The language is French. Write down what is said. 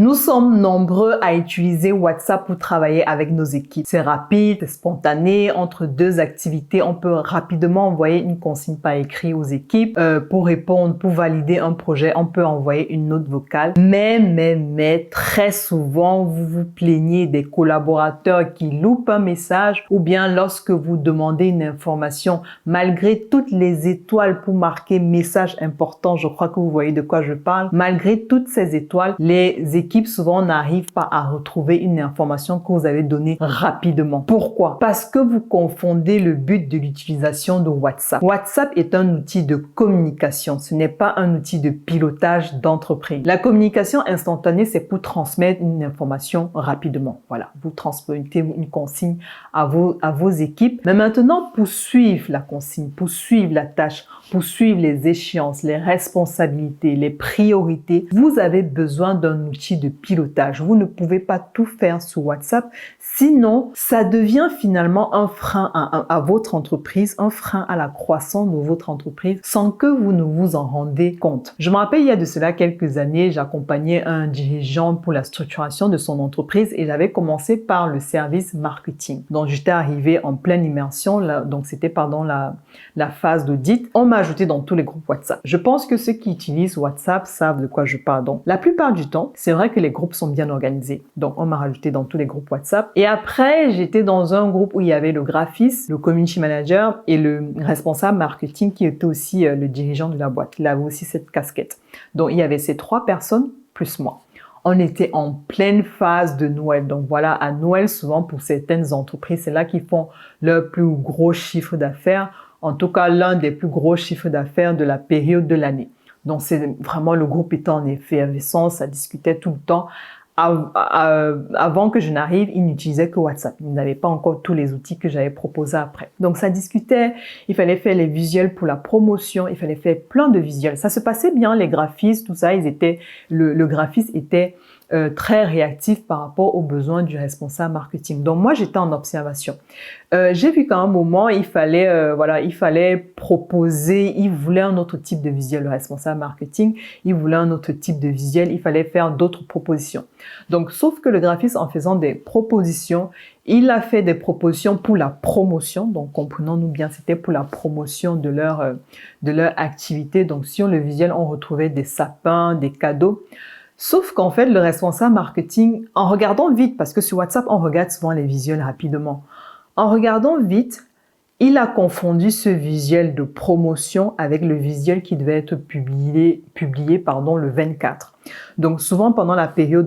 Nous sommes nombreux à utiliser WhatsApp pour travailler avec nos équipes. C'est rapide, c'est spontané. Entre deux activités, on peut rapidement envoyer une consigne par écrit aux équipes. Pour répondre, pour valider un projet, on peut envoyer une note vocale. Mais, très souvent, vous vous plaignez des collaborateurs qui loupent un message ou bien lorsque vous demandez une information, malgré toutes les étoiles pour marquer message important, je crois que vous voyez de quoi je parle, malgré toutes ces étoiles, les équipes souvent n'arrivent pas à retrouver une information que vous avez donnée rapidement. Pourquoi? Parce que vous confondez le but de l'utilisation de WhatsApp. WhatsApp est un outil de communication, ce n'est pas un outil de pilotage d'entreprise. La communication instantanée, c'est pour transmettre une information rapidement. Voilà, vous transmettez une consigne à vos équipes. Mais maintenant, pour suivre la consigne, pour suivre la tâche, pour suivre les échéances, les responsabilités, les priorités, vous avez besoin d'un outil de pilotage. Vous ne pouvez pas tout faire sur WhatsApp, sinon ça devient finalement un frein à votre entreprise, un frein à la croissance de votre entreprise sans que vous ne vous en rendez compte. Je me rappelle, il y a de cela quelques années, j'accompagnais un dirigeant pour la structuration de son entreprise et j'avais commencé par le service marketing. Donc j'étais arrivée en pleine immersion, donc c'était pendant la phase d'audit. On m'a ajouté dans tous les groupes WhatsApp. Je pense que ceux qui utilisent WhatsApp savent de quoi je parle. Donc la plupart du temps, c'est vrai que les groupes sont bien organisés. Donc on m'a rajouté dans tous les groupes WhatsApp. Et après, j'étais dans un groupe où il y avait le graphiste, le community manager et le responsable marketing qui était aussi le dirigeant de la boîte. Il avait aussi cette casquette. Donc il y avait ces trois personnes plus moi. On était en pleine phase de Noël. Donc voilà, à Noël, souvent pour certaines entreprises, c'est là qu'ils font leur plus gros chiffre d'affaires. En tout cas, l'un des plus gros chiffres d'affaires de la période de l'année. Donc c'est vraiment, le groupe était en effervescence, ça discutait tout le temps. Avant que je n'arrive, ils n'utilisaient que WhatsApp. Ils n'avaient pas encore tous les outils que j'avais proposés après. Donc ça discutait, il fallait faire les visuels pour la promotion, il fallait faire plein de visuels. Ça se passait bien, les graphistes, tout ça, le graphiste était très réactif par rapport aux besoins du responsable marketing. Donc moi, j'étais en observation. J'ai vu qu'à un moment, il fallait proposer, il voulait un autre type de visuel, le responsable marketing, il voulait un autre type de visuel, il fallait faire d'autres propositions. Donc, sauf que le graphiste, en faisant des propositions, il a fait des propositions pour la promotion. Donc, comprenons-nous bien, c'était pour la promotion de leur activité. Donc, sur le visuel, on retrouvait des sapins, des cadeaux. Sauf qu'en fait, le responsable marketing, en regardant vite, parce que sur WhatsApp, on regarde souvent les visuels rapidement. En regardant vite, il a confondu ce visuel de promotion avec le visuel qui devait être publié le 24. Donc souvent pendant la période de